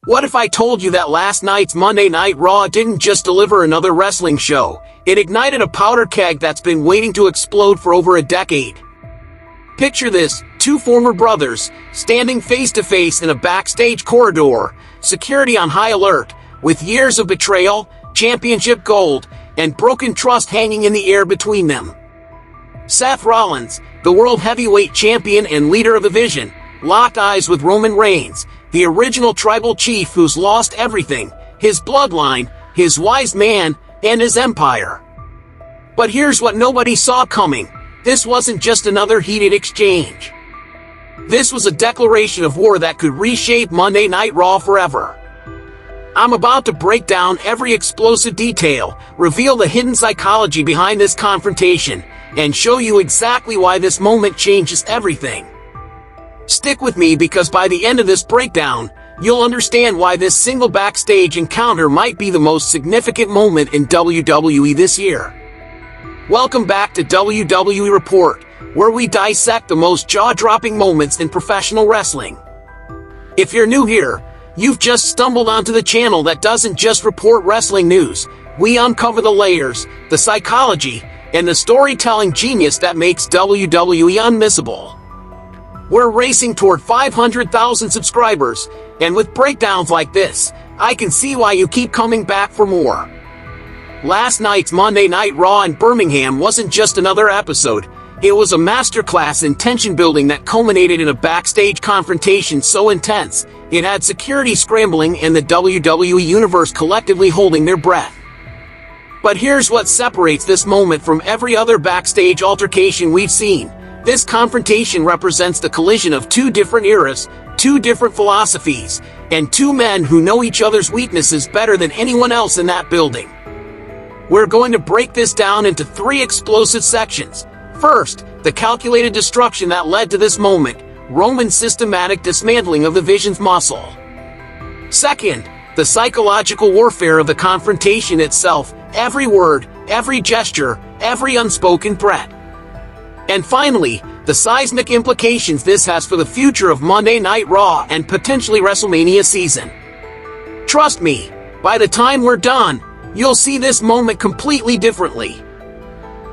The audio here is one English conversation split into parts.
What if I told you that last night's Monday Night Raw didn't just deliver another wrestling show, it ignited a powder keg that's been waiting to explode for over a decade? Picture this, two former brothers, standing face to face in a backstage corridor, security on high alert, with years of betrayal, championship gold, and broken trust hanging in the air between them. Seth Rollins, the world heavyweight champion and leader of the Vision, locked eyes with Roman Reigns, the original tribal chief who's lost everything, his bloodline, his wise man, and his empire. But here's what nobody saw coming. This wasn't just another heated exchange. This was a declaration of war that could reshape Monday Night Raw forever. I'm about to break down every explosive detail, reveal the hidden psychology behind this confrontation, and show you exactly why this moment changes everything. Stick with me because by the end of this breakdown, you'll understand why this single backstage encounter might be the most significant moment in WWE this year. Welcome back to WWE Report, where we dissect the most jaw-dropping moments in professional wrestling. If you're new here, you've just stumbled onto the channel that doesn't just report wrestling news. We uncover the layers, the psychology, and the storytelling genius that makes WWE unmissable. We're racing toward 500,000 subscribers, and with breakdowns like this, I can see why you keep coming back for more. Last night's Monday Night Raw in Birmingham wasn't just another episode, it was a masterclass in tension building that culminated in a backstage confrontation so intense, it had security scrambling and the WWE Universe collectively holding their breath. But here's what separates this moment from every other backstage altercation we've seen. This confrontation represents the collision of two different eras, two different philosophies, and two men who know each other's weaknesses better than anyone else in that building. We're going to break this down into three explosive sections. First, the calculated destruction that led to this moment, Roman's systematic dismantling of the Vision's muscle. Second, the psychological warfare of the confrontation itself, every word, every gesture, every unspoken threat. And finally, the seismic implications this has for the future of Monday Night Raw and potentially WrestleMania season. Trust me, by the time we're done, you'll see this moment completely differently.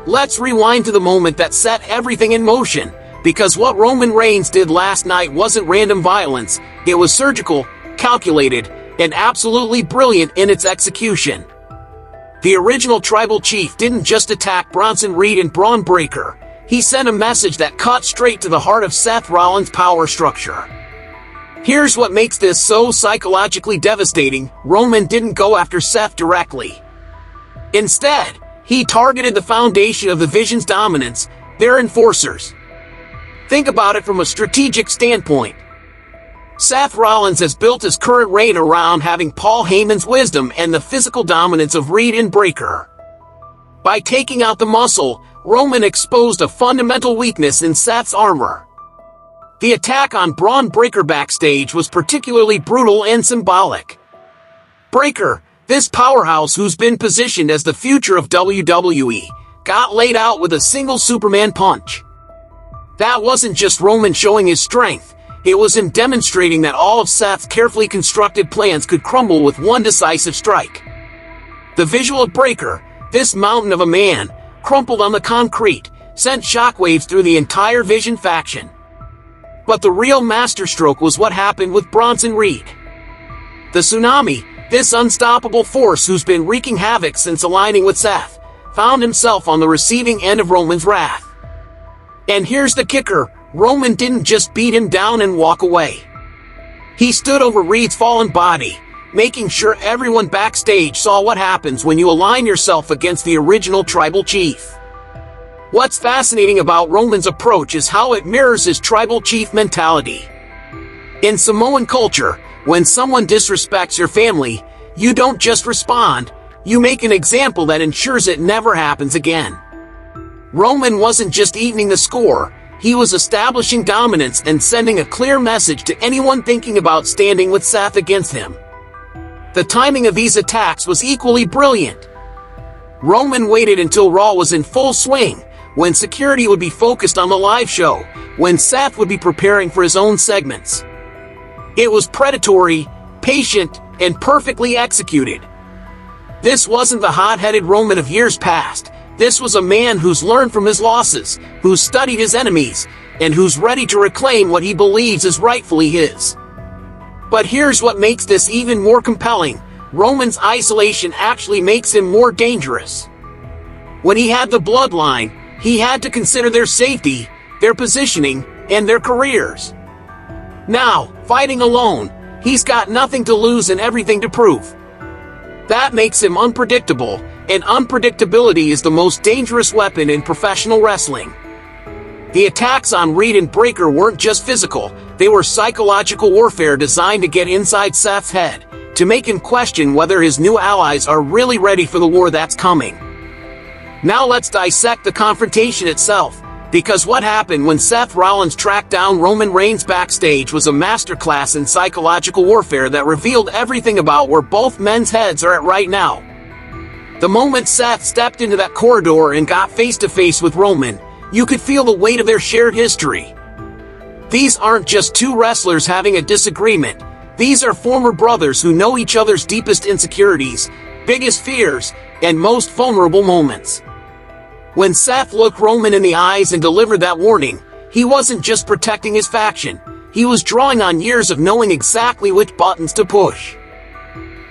Let's rewind to the moment that set everything in motion, because what Roman Reigns did last night wasn't random violence, it was surgical, calculated, and absolutely brilliant in its execution. The original tribal chief didn't just attack Bronson Reed and Braun Breaker. He sent a message that cut straight to the heart of Seth Rollins' power structure. Here's what makes this so psychologically devastating. Roman didn't go after Seth directly. Instead, he targeted the foundation of the Vision's dominance, their enforcers. Think about it from a strategic standpoint. Seth Rollins has built his current reign around having Paul Heyman's wisdom and the physical dominance of Reed and Breaker. By taking out the muscle, Roman exposed a fundamental weakness in Seth's armor. The attack on Braun Breaker backstage was particularly brutal and symbolic. Breaker, this powerhouse who's been positioned as the future of WWE, got laid out with a single Superman punch. That wasn't just Roman showing his strength, it was him demonstrating that all of Seth's carefully constructed plans could crumble with one decisive strike. The visual of Breaker, this mountain of a man, crumpled on the concrete, sent shockwaves through the entire Vision faction. But the real masterstroke was what happened with Bronson Reed. The tsunami, this unstoppable force who's been wreaking havoc since aligning with Seth, found himself on the receiving end of Roman's wrath. And here's the kicker, Roman didn't just beat him down and walk away. He stood over Reed's fallen body, making sure everyone backstage saw what happens when you align yourself against the original tribal chief. What's fascinating about Roman's approach is how it mirrors his tribal chief mentality. In Samoan culture, when someone disrespects your family, you don't just respond, you make an example that ensures it never happens again. Roman wasn't just evening the score, he was establishing dominance and sending a clear message to anyone thinking about standing with Seth against him. The timing of these attacks was equally brilliant. Roman waited until Raw was in full swing, when security would be focused on the live show, when Seth would be preparing for his own segments. It was predatory, patient, and perfectly executed. This wasn't the hot-headed Roman of years past. This was a man who's learned from his losses, who's studied his enemies, and who's ready to reclaim what he believes is rightfully his. But here's what makes this even more compelling. Roman's isolation actually makes him more dangerous. When he had the bloodline, he had to consider their safety, their positioning, and their careers. Now, fighting alone, he's got nothing to lose and everything to prove. That makes him unpredictable, and unpredictability is the most dangerous weapon in professional wrestling. The attacks on Reed and Breakker weren't just physical, they were psychological warfare designed to get inside Seth's head, to make him question whether his new allies are really ready for the war that's coming. Now let's dissect the confrontation itself, because what happened when Seth Rollins tracked down Roman Reigns backstage was a masterclass in psychological warfare that revealed everything about where both men's heads are at right now. The moment Seth stepped into that corridor and got face to face with Roman, you could feel the weight of their shared history. These aren't just two wrestlers having a disagreement. These are former brothers who know each other's deepest insecurities, biggest fears, and most vulnerable moments. When Seth looked Roman in the eyes and delivered that warning, he wasn't just protecting his faction. He was drawing on years of knowing exactly which buttons to push.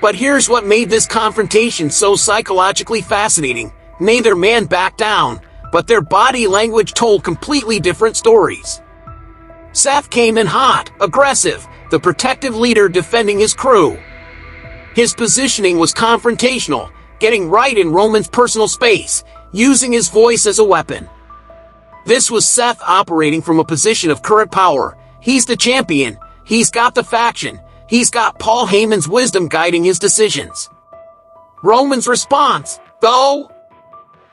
But here's what made this confrontation so psychologically fascinating. Neither man backed down, but their body language told completely different stories. Seth came in hot, aggressive, the protective leader defending his crew. His positioning was confrontational, getting right in Roman's personal space, using his voice as a weapon. This was Seth operating from a position of current power. He's the champion, he's got the faction, he's got Paul Heyman's wisdom guiding his decisions. Roman's response, though?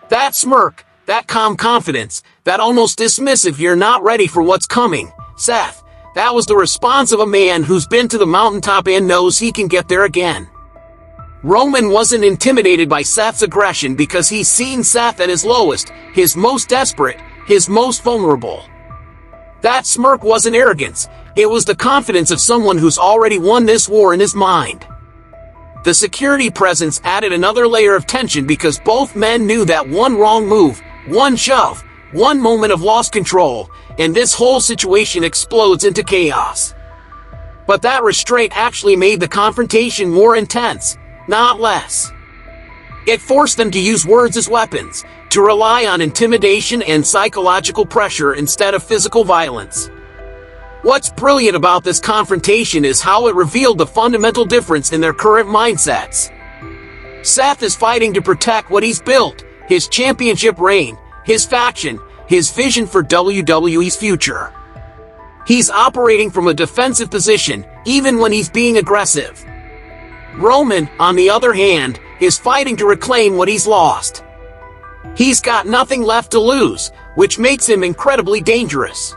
That smirk, that calm confidence, that almost dismissive "you're not ready for what's coming, Seth," that was the response of a man who's been to the mountaintop and knows he can get there again. Roman wasn't intimidated by Seth's aggression because he's seen Seth at his lowest, his most desperate, his most vulnerable. That smirk wasn't arrogance, it was the confidence of someone who's already won this war in his mind. The security presence added another layer of tension because both men knew that one wrong move, one shove, one moment of lost control, and this whole situation explodes into chaos. But that restraint actually made the confrontation more intense, not less. It forced them to use words as weapons, to rely on intimidation and psychological pressure instead of physical violence. What's brilliant about this confrontation is how it revealed the fundamental difference in their current mindsets. Seth is fighting to protect what he's built, his championship reign, his faction, his vision for WWE's future. He's operating from a defensive position, even when he's being aggressive. Roman, on the other hand, is fighting to reclaim what he's lost. He's got nothing left to lose, which makes him incredibly dangerous.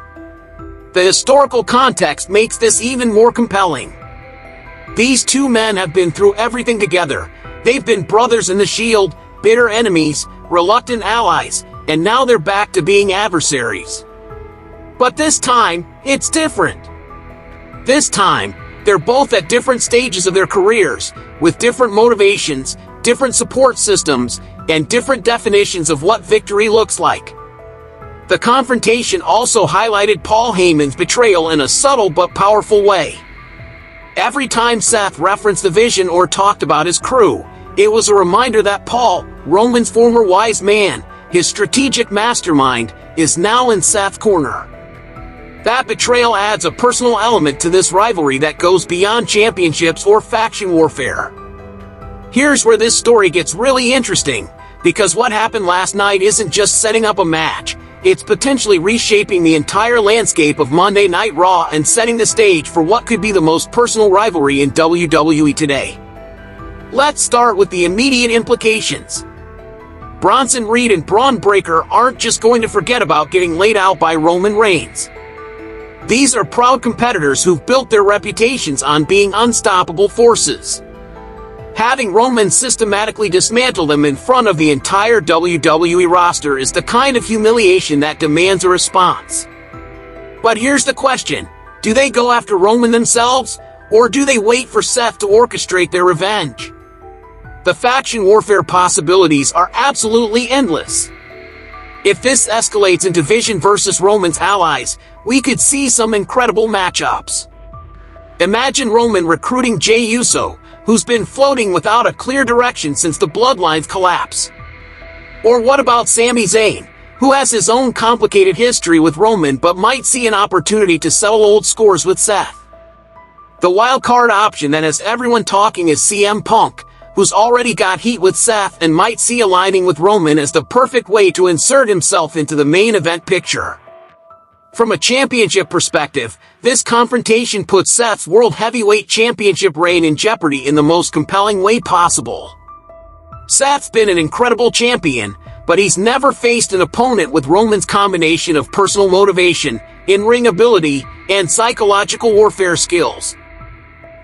The historical context makes this even more compelling. These two men have been through everything together. They've been brothers in the Shield, bitter enemies, reluctant allies, and now they're back to being adversaries. But this time, it's different. This time, they're both at different stages of their careers, with different motivations, different support systems, and different definitions of what victory looks like. The confrontation also highlighted Paul Heyman's betrayal in a subtle but powerful way. Every time Seth referenced the vision or talked about his crew, it was a reminder that Paul, Roman's former wise man, his strategic mastermind, is now in Seth's corner. That betrayal adds a personal element to this rivalry that goes beyond championships or faction warfare. Here's where this story gets really interesting, because what happened last night isn't just setting up a match, it's potentially reshaping the entire landscape of Monday Night Raw and setting the stage for what could be the most personal rivalry in WWE today. Let's start with the immediate implications. Bronson Reed and Braun Breakker aren't just going to forget about getting laid out by Roman Reigns. These are proud competitors who've built their reputations on being unstoppable forces. Having Roman systematically dismantle them in front of the entire WWE roster is the kind of humiliation that demands a response. But here's the question, do they go after Roman themselves, Or do they wait for Seth to orchestrate their revenge? The faction warfare possibilities are absolutely endless. If this escalates into Vision versus Roman's allies, we could see some incredible matchups. Imagine Roman recruiting Jey Uso, who's been floating without a clear direction since the Bloodline's collapse. Or what about Sami Zayn, who has his own complicated history with Roman but might see an opportunity to settle old scores with Seth? The wildcard option that has everyone talking is CM Punk, who's already got heat with Seth and might see aligning with Roman as the perfect way to insert himself into the main event picture. From a championship perspective, this confrontation puts Seth's World Heavyweight Championship reign in jeopardy in the most compelling way possible. Seth's been an incredible champion, but he's never faced an opponent with Roman's combination of personal motivation, in-ring ability, and psychological warfare skills.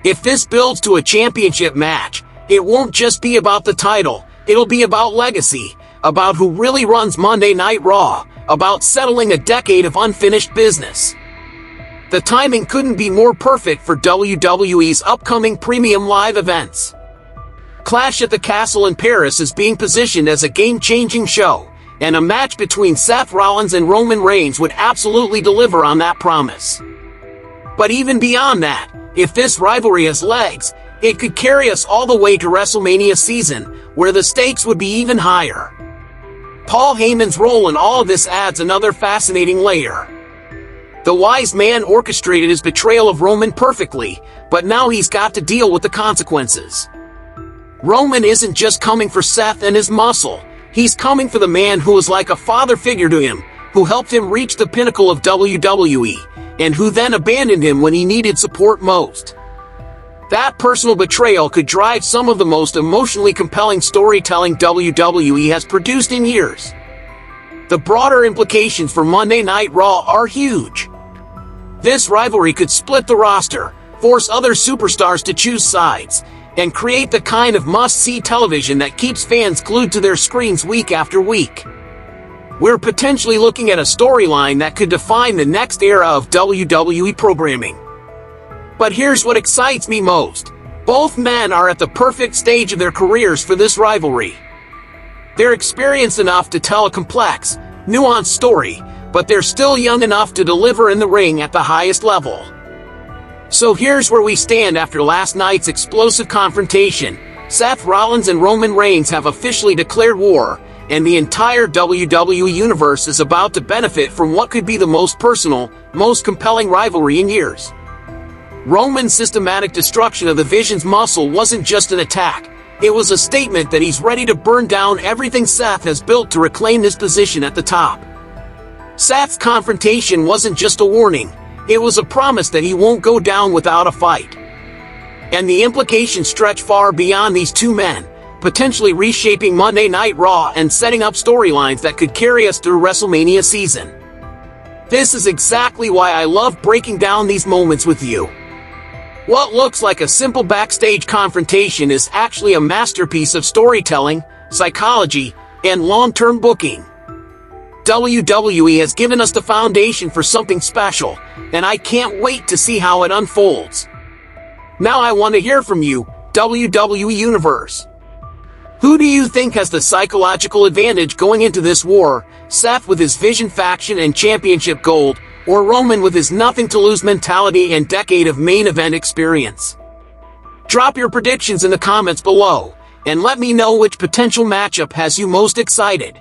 If this builds to a championship match, it won't just be about the title, it'll be about legacy, about who really runs Monday Night Raw, about settling a decade of unfinished business. The timing couldn't be more perfect for WWE's upcoming premium live events. Clash at the Castle in Paris is being positioned as a game-changing show, and a match between Seth Rollins and Roman Reigns would absolutely deliver on that promise. But even beyond that, if this rivalry has legs, it could carry us all the way to WrestleMania season, where the stakes would be even higher. Paul Heyman's role in all of this adds another fascinating layer. The wise man orchestrated his betrayal of Roman perfectly, but now he's got to deal with the consequences. Roman isn't just coming for Seth and his muscle, he's coming for the man who was like a father figure to him, who helped him reach the pinnacle of WWE, and who then abandoned him when he needed support most. That personal betrayal could drive some of the most emotionally compelling storytelling WWE has produced in years. The broader implications for Monday Night Raw are huge. This rivalry could split the roster, force other superstars to choose sides, and create the kind of must-see television that keeps fans glued to their screens week after week. We're potentially looking at a storyline that could define the next era of WWE programming. But here's what excites me most. Both men are at the perfect stage of their careers for this rivalry. They're experienced enough to tell a complex, nuanced story, but they're still young enough to deliver in the ring at the highest level. So here's where we stand after last night's explosive confrontation. Seth Rollins and Roman Reigns have officially declared war, and the entire WWE Universe is about to benefit from what could be the most personal, most compelling rivalry in years. Roman's systematic destruction of the Vision's muscle wasn't just an attack, it was a statement that he's ready to burn down everything Seth has built to reclaim his position at the top. Seth's confrontation wasn't just a warning, it was a promise that he won't go down without a fight. And the implications stretch far beyond these two men, potentially reshaping Monday Night Raw and setting up storylines that could carry us through WrestleMania season. This is exactly why I love breaking down these moments with you. What looks like a simple backstage confrontation is actually a masterpiece of storytelling, psychology, and long-term booking. WWE has given us the foundation for something special, and I can't wait to see how it unfolds. Now I want to hear from you, WWE Universe. Who do you think has the psychological advantage going into this war, Seth with his Vision faction and championship gold, or Roman with his nothing-to-lose mentality and decade of main event experience? Drop your predictions in the comments below, and let me know which potential matchup has you most excited.